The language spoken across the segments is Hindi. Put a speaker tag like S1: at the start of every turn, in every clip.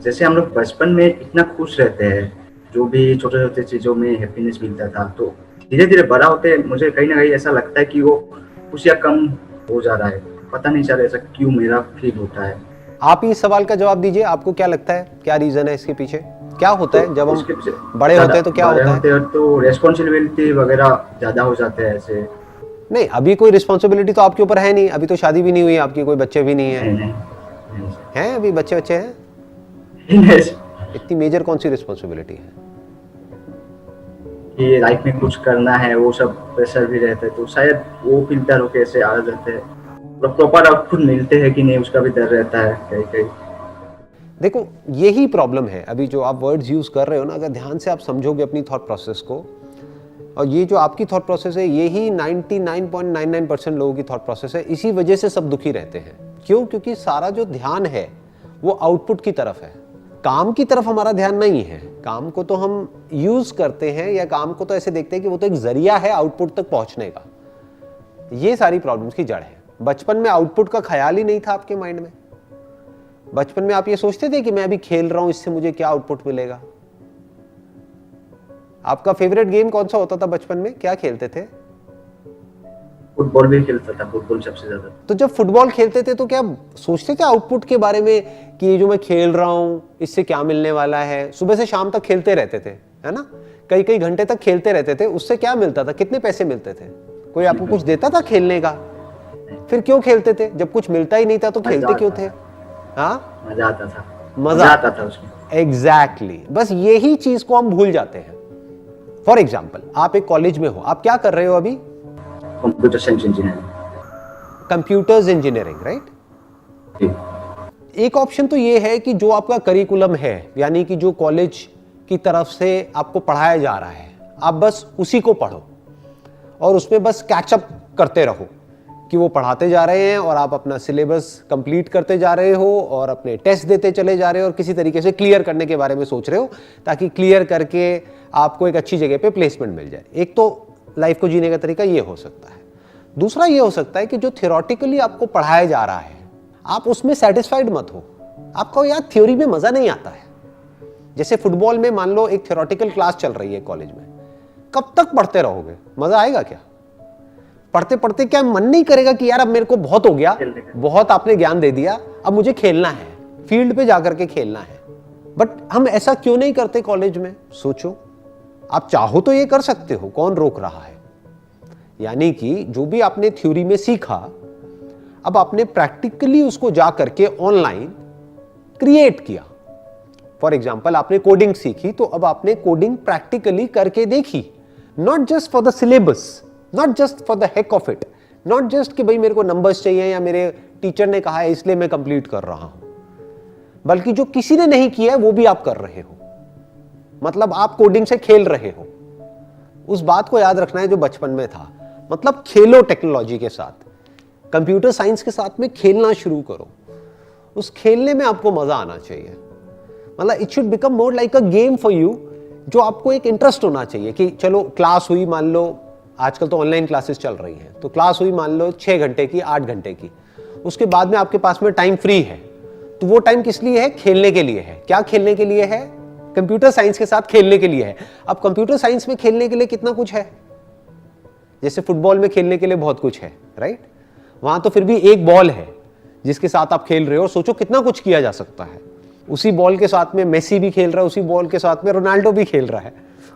S1: जैसे हम लोग बचपन में इतना खुश रहते हैं, जो भी छोटे छोटे चीजों में हैप्पीनेस मिलता था, तो धीरे धीरे बड़ा होते मुझे कहीं ना कहीं ऐसा लगता है कि वो खुशियाँ कम हो जा रहा है। पता नहीं चल ऐसा क्यों मेरा फील होता है।
S2: आप इस सवाल का जवाब दीजिए, आपको क्या लगता है, क्या रीजन है इसके पीछे? क्या होता है जब हम
S1: इसके पीछे
S2: बड़े होते हैं तो क्या
S1: बड़े
S2: होता
S1: होते
S2: है?
S1: हैं तो रेस्पॉन्सिबिलिटी वगैरह ज्यादा हो जाते हैं ऐसे।
S2: नहीं, अभी कोई रिस्पॉन्सिबिलिटी तो आपके ऊपर है नहीं, अभी तो शादी भी नहीं हुई आपकी, कोई बच्चे भी नहीं है।
S1: नहीं नहीं नहीं
S2: हैं अभी बच्चे बच्चे हैं?
S1: नहीं,
S2: इतनी मेजर कौन सी रिस्पॉन्सिबिलिटी है?
S1: कि लाइफ में कुछ करना है, वो सब प्रेशर भी रहता है, तो शायद वो फिल्टर होके ऐसे आ जाते हैं। प्रॉपर आउटपुट मिलते हैं कि नहीं उसका भी डर रहता है कहीं कहीं।
S2: देखो, यही प्रॉब्लम है। अभी जो आप वर्ड्स यूज कर रहे हो ना, अगर ध्यान से आप समझोगे अपनी थॉट प्रोसेस को, और ये जो आपकी थॉट प्रोसेस है, यही 99.99% लोगों की थॉट प्रोसेस है। इसी वजह से सब दुखी रहते हैं। क्यों? क्योंकि सारा जो ध्यान है वो आउटपुट की तरफ है, काम की तरफ हमारा ध्यान नहीं है। काम को तो हम यूज करते हैं, या काम को तो ऐसे देखते हैं कि वो तो एक जरिया है आउटपुट तक पहुंचने का। ये सारी प्रॉब्लम्स की जड़ है। बचपन में आउटपुट का ख्याल ही नहीं था आपके माइंड में। बचपन में आप ये सोचते थे कि मैं अभी खेल रहा हूं, इससे मुझे क्या आउटपुट मिलेगा? आपका फेवरेट गेम कौन सा होता था बचपन में? क्या खेलते थे?
S1: फुटबॉल भी खेलता था, फुटबॉल सबसे ज्यादा।
S2: तो जब फुटबॉल खेलते थे तो क्या सोचते थे आउटपुट के बारे में कि ये जो मैं खेल रहा हूं इससे क्या मिलने वाला है? सुबह से शाम तक खेलते रहते थे, है ना? कई कई घंटे तक खेलते रहते थे। उससे क्या मिलता था? कितने पैसे मिलते थे? कोई आपको कुछ देता था खेलने का? फिर क्यों खेलते थे? जब कुछ मिलता ही नहीं था तो खेलते क्यों थे? हाँ,
S1: मजा आता था,
S2: मजा
S1: आता था उसमें।
S2: एग्जैक्टली। बस यही चीज को हम भूल जाते हैं। फॉर एग्जाम्पल, आप एक कॉलेज में हो, आप क्या कर रहे हो अभी?
S1: Computer science engineering.
S2: Computers engineering, right? एक ऑप्शन तो ये है कि जो आपका करिकुलम है, यानी कि जो कॉलेज की तरफ से आपको पढ़ाया जा रहा है, आप बस उसी को पढ़ो और उसमें बस कैचअप करते रहो कि वो पढ़ाते जा रहे हैं और आप अपना सिलेबस कंप्लीट करते जा रहे हो और अपने टेस्ट देते चले जा रहे हो और किसी तरीके से क्लियर करने के बारे में सोच रहे हो, ताकि क्लियर करके आपको एक अच्छी जगह पे प्लेसमेंट मिल जाए। एक तो लाइफ को जीने का तरीका ये हो सकता है। दूसरा ये हो सकता है कि जो थियोरेटिकली आपको पढ़ाया जा रहा है, आप उसमें सेटिस्फाइड मत हो। आपको यार थ्योरी में मजा नहीं आता है। जैसे फुटबॉल में मान लो एक थियोरेटिकल क्लास चल रही है कॉलेज में, कब तक पढ़ते रहोगे? मजा आएगा क्या? पढ़ते पढ़ते क्या मन नहीं करेगा कि यार अब मेरे को बहुत हो गया, बहुत आपने ज्ञान दे दिया, अब मुझे खेलना है, फील्ड पे जाकर के खेलना है। बट हम ऐसा क्यों नहीं करते कॉलेज में? सोचो, आप चाहो तो ये कर सकते हो, कौन रोक रहा है? यानी कि जो भी आपने थ्योरी में सीखा, अब आपने प्रैक्टिकली उसको जा करके ऑनलाइन क्रिएट किया। फॉर एग्जाम्पल, आपने कोडिंग सीखी तो अब आपने कोडिंग प्रैक्टिकली करके देखी। Not just for the syllabus, not just for the heck of it, not just कि भाई मेरे को नंबर्स चाहिए या मेरे टीचर ने कहा है इसलिए मैं कंप्लीट कर रहा हूं, बल्कि जो किसी ने नहीं किया है वो भी आप कर रहे हो। मतलब आप कोडिंग से खेल रहे हो। उस बात को याद रखना है जो बचपन में था। मतलब खेलो टेक्नोलॉजी के साथ, कंप्यूटर साइंस के साथ में खेलना शुरू करो। उस खेलने में आपको मजा आना चाहिए। मतलब it should become more like a game for you, जो आपको एक इंटरेस्ट होना चाहिए कि चलो क्लास हुई, मान लो आजकल तो ऑनलाइन क्लासेस चल रही हैं, तो क्लास हुई मान लो 6 घंटे की, 8 घंटे की, उसके बाद में आपके पास में टाइम फ्री है, तो वो टाइम किस लिए है? खेलने के लिए है। क्या खेलने के लिए है? कंप्यूटर साइंस के साथ खेलने के लिए है। अब कंप्यूटर साइंस में खेलने के लिए कितना कुछ है। जैसे फुटबॉल में खेलने के लिए बहुत कुछ है, राइट? वहां तो फिर भी एक बॉल है जिसके साथ आप खेल रहे हो, और सोचो कितना कुछ किया जा सकता है। उसी बॉल के साथ में मेसी भी खेल रहा है, उसी बॉल के साथ में रोनाल्डो भी खेल रहा है,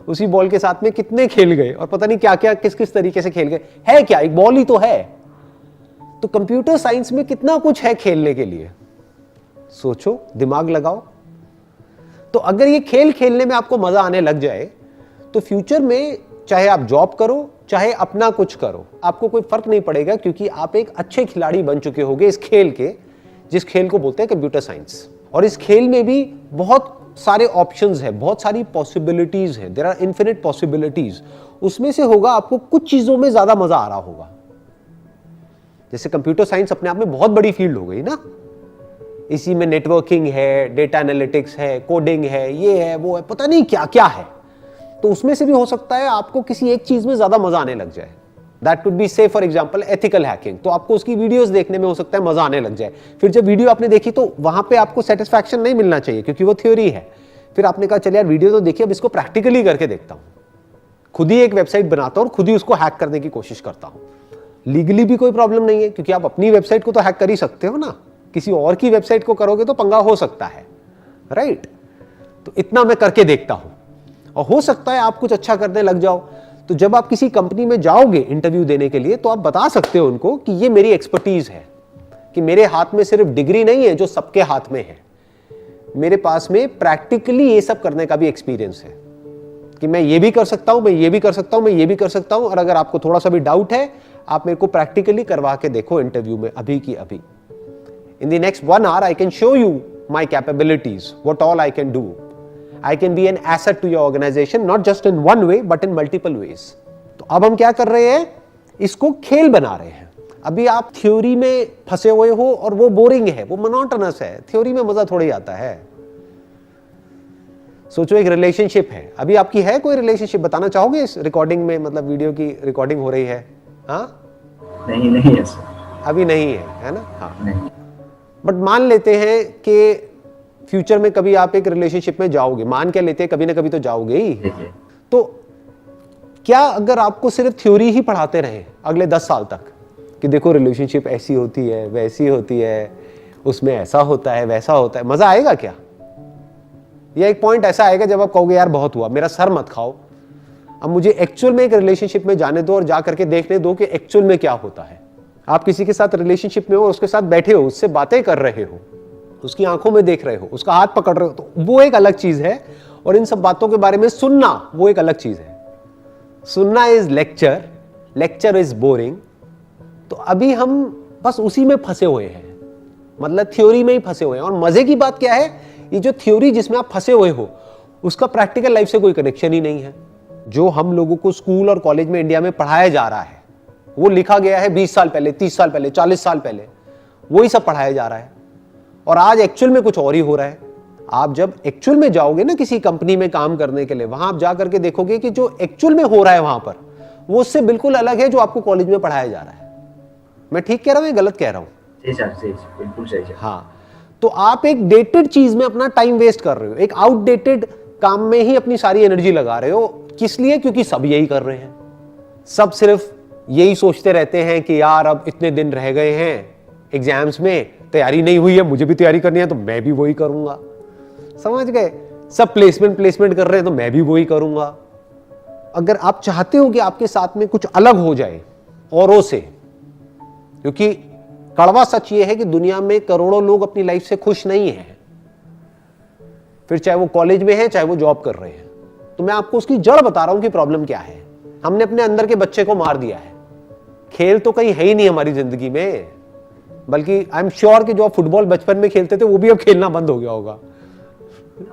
S2: उसी बॉल के साथ में कितने खेल गए और पता नहीं क्या क्या किस किस तरीके से खेल गए। है क्या? एक बॉल ही तो है। तो कंप्यूटर साइंस में कितना कुछ है खेलने के लिए। सोचो, दिमाग लगाओ। तो अगर ये खेल खेलने में आपको मजा आने लग जाए, तो फ्यूचर में चाहे आप जॉब करो चाहे अपना कुछ करो, आपको कोई फर्क नहीं पड़ेगा, क्योंकि आप एक अच्छे खिलाड़ी बन चुके होंगे इस खेल के, जिस खेल को बोलते हैं कंप्यूटर साइंस। और इस खेल में भी बहुत सारे ऑप्शंस है, बहुत सारी पॉसिबिलिटीज है, देयर आर इन्फिनिट पॉसिबिलिटीज। उसमें से होगा आपको कुछ चीजों में ज्यादा मजा आ रहा होगा। जैसे कंप्यूटर साइंस अपने आप में बहुत बड़ी फील्ड हो गई ना, इसी में नेटवर्किंग है, डेटा एनालिटिक्स है, कोडिंग है, ये है, वो है, पता नहीं क्या क्या है। तो उसमें से भी हो सकता है आपको किसी एक चीज में ज्यादा मजा आने लग जाए। दैट कुड बी से फॉर एग्जाम्पल एथिकल हैकिंग। तो आपको उसकी वीडियोस देखने में हो सकता है मजा आने लग जाए। फिर जब वीडियो आपने देखी तो वहां पे आपको सेटिस्फैक्शन नहीं मिलना चाहिए क्योंकि वो थ्योरी है। फिर आपने कहा चल यार वीडियो तो देखिए, अब इसको प्रैक्टिकली करके देखता हूं, खुद ही एक वेबसाइट बनाता हूं और खुद ही उसको हैक करने की कोशिश करता हूं। लीगली भी कोई प्रॉब्लम नहीं है क्योंकि आप अपनी वेबसाइट को तो हैक कर ही सकते हो ना, किसी और की वेबसाइट को करोगे तो पंगा हो सकता है, राइट। तो इतना मैं करके देखता हूं और हो सकता है आप कुछ अच्छा करने लग जाओ। तो जब आप किसी कंपनी में जाओगे इंटरव्यू देने के लिए तो आप बता सकते हो उनको कि ये मेरी एक्सपर्टीज है, कि मेरे हाथ में सिर्फ डिग्री नहीं है जो सबके हाथ में है, मेरे पास में प्रैक्टिकली ये सब करने का भी एक्सपीरियंस है, कि मैं ये भी कर सकता हूं, मैं ये भी कर सकता हूं, मैं ये भी कर सकता हूं। और अगर आपको थोड़ा सा भी डाउट है आप मेरे को प्रैक्टिकली करवा के देखो इंटरव्यू में अभी की अभी। In the next 1 hour I can show you my capabilities, what all I can do. I can be an asset to your organization, not just in one way, but in multiple ways. तो अब हम क्या कर रहे हैं, इसको खेल बना रहे हैं। अभी आप थ्योरी में फंसे हुए हो और वो बोरिंग है, वो मोनोटोनस है, थ्योरी में मजा थोड़ी आता है। सोचो एक रिलेशनशिप है, अभी आपकी है कोई रिलेशनशिप, बताना चाहोगे इस रिकॉर्डिंग में, मतलब वीडियो की रिकॉर्डिंग हो रही है? हाँ
S1: नहीं है सर,
S2: अभी नहीं है ना? हाँ
S1: नहीं।
S2: बट मान लेते हैं कि फ्यूचर में कभी आप एक रिलेशनशिप में जाओगे, मान क्या लेते हैं कभी ना कभी तो जाओगे ही। तो क्या अगर आपको सिर्फ थ्योरी ही पढ़ाते रहे अगले 10 साल तक कि देखो रिलेशनशिप ऐसी होती है, वैसी होती है, उसमें ऐसा होता है, वैसा होता है, मजा आएगा क्या? या एक पॉइंट ऐसा आएगा जब आप कहोगे यार बहुत हुआ, मेरा सर मत खाओ, अब मुझे एक्चुअल में एक रिलेशनशिप में जाने दो और जा करके देखने दो कि एक्चुअल में क्या होता है। आप किसी के साथ रिलेशनशिप में हो, उसके साथ बैठे हो, उससे बातें कर रहे हो, उसकी आंखों में देख रहे हो, उसका हाथ पकड़ रहे हो, तो वो एक अलग चीज है। और इन सब बातों के बारे में सुनना वो एक अलग चीज है। सुनना is lecture, lecture is boring. तो अभी हम बस उसी में फंसे हुए हैं, मतलब थ्योरी में ही फंसे हुए हैं। और मजे की बात क्या है, ये जो थ्योरी जिसमें आप फंसे हुए हो उसका प्रैक्टिकल लाइफ से कोई कनेक्शन ही नहीं है। जो हम लोगों को स्कूल और कॉलेज में इंडिया में पढ़ाया जा रहा है वो लिखा गया है 20 साल पहले, 30 साल पहले, 40 साल पहले, वही सब पढ़ाया जा रहा है। और आज एक्चुअल में कुछ और ही हो रहा है। आप जब एक्चुअल में जाओगे ना किसी कंपनी में काम करने के लिए, वहां आप जा करके देखोगे कि जो एक्चुअल में हो रहा है वहां पर वो उससे बिल्कुल अलग है जो आपको कॉलेज में पढ़ाया जा रहा है। मैं ठीक कह रहा हूं या गलत कह रहा हूं?
S1: सही, बिल्कुल सही।
S2: हाँ, तो आप एक डेटेड चीज में अपना टाइम वेस्ट कर रहे हो, एक आउटडेटेड काम में ही अपनी सारी एनर्जी लगा रहे हो। किस लिए? क्योंकि सब यही कर रहे हैं, सब सिर्फ यही सोचते रहते हैं कि यार अब इतने दिन रह गए हैं एग्जाम्स में, तैयारी नहीं हुई है, मुझे भी तैयारी करनी है तो मैं भी वही करूंगा। समझ गए? सब प्लेसमेंट कर रहे हैं तो मैं भी वही करूंगा। अगर आप चाहते हो कि आपके साथ में कुछ अलग हो जाए औरों से, क्योंकि कड़वा सच ये है कि दुनिया में करोड़ों लोग अपनी लाइफ से खुश नहीं हैं, फिर चाहे वो कॉलेज में है चाहे वो जॉब कर रहे हैं। तो मैं आपको उसकी जड़ बता रहा हूं कि प्रॉब्लम क्या है। हमने अपने अंदर के बच्चे को मार दिया है। खेल तो कहीं है ही नहीं हमारी जिंदगी में, बल्कि आई एम श्योर कि जो आप फुटबॉल बचपन में खेलते थे वो भी अब खेलना बंद हो गया होगा।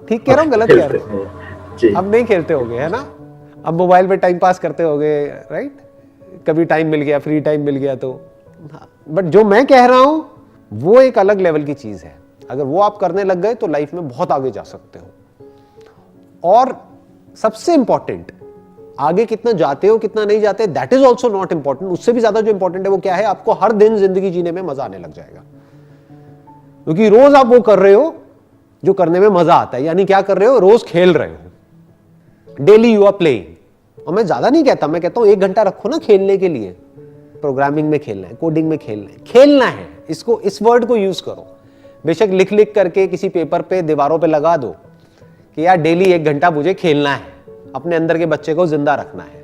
S2: ठीक कह रहा हूं गलत कह रहा हूं? अब नहीं खेलते होगे, है ना? अब मोबाइल पे टाइम पास करते होगे, राइट? कभी टाइम मिल गया, फ्री टाइम मिल गया तो। बट जो मैं कह रहा हूं वो एक अलग लेवल की चीज है। अगर वो आप करने लग गए तो लाइफ में बहुत आगे जा सकते हो। और सबसे इंपॉर्टेंट, आगे कितना जाते हो कितना नहीं जाते that is also not important. उससे भी ज्यादा जो इंपॉर्टेंट है वो क्या है, आपको हर दिन जिंदगी जीने में मजा आने लग जाएगा, क्योंकि रोज आप वो कर रहे हो जो करने में मजा आता है। यानी क्या कर रहे हो, रोज खेल रहे हो, डेली यू आर प्लेइंग। और मैं ज्यादा नहीं कहता, मैं कहता हूं 1 घंटा रखो ना खेलने के लिए। प्रोग्रामिंग में खेलना है, कोडिंग में खेलना है, इसको, इस वर्ड को यूज करो। बेशक लिख करके किसी पेपर पे, दीवारों पे लगा दो कि यार डेली 1 घंटा मुझे खेलना है, अपने अंदर के बच्चे को जिंदा रखना है।